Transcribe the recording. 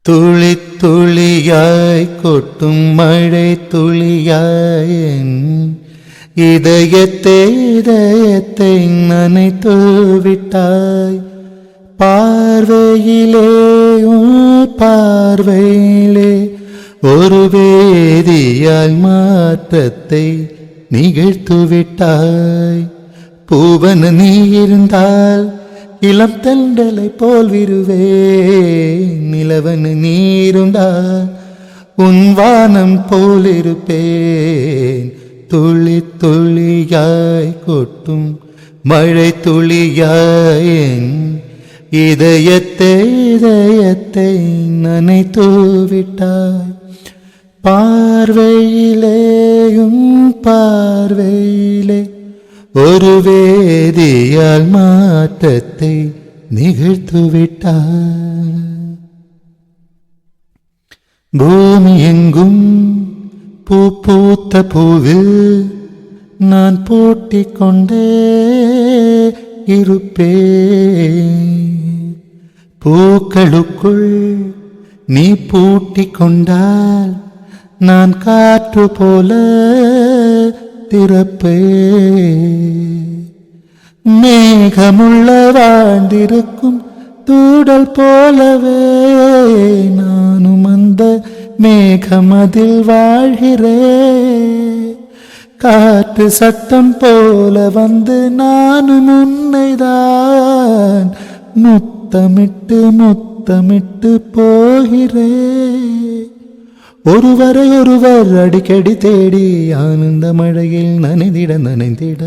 துளி துளியாய் கொட்டும் மழை துளியாய் இதயத்தை நனைத்து விட்டாய். பார்வையிலே பார்வையிலே ஒரு வேதியால் மாற்றத்தை நிகழ்த்து விட்டாய். பூவன நீ இருந்தால் இளம் தென்றலை போல் விருவே, நிலவன் நீ இருந்தால் உன் வானம் போல் இருப்பேன். துளி துளியாய் கொட்டும் மழை துளியாய் இதயத்தை நனைத்து விட்டாய். பார்வையிலேயும் பார்வையிலே ஒரு வேதியால் மாற்றத்தை நிகழ்த்து விட்டாய். பூமி எங்கும் பூ பூத்த பூவில் நான் போட்டிக் கொண்டே இருப்பேன். பூக்களுக்குள் நீ பூட்டிக் கொண்டால் நான் காற்று போல திறப்பே. மேகமுள்ள வாழ்ந்திருக்கும் தூடல் போலவே நானும் அந்த மேகமதில் வாழ்கிறேன். காற்று சத்தம் போல வந்து நானும் உன்னைதான் முத்தமிட்டு முத்தமிட்டு போகிறேன். ஒருவரை ஒருவர் அடிக்கடி தேடி ஆனந்த மழையில் நனைந்திட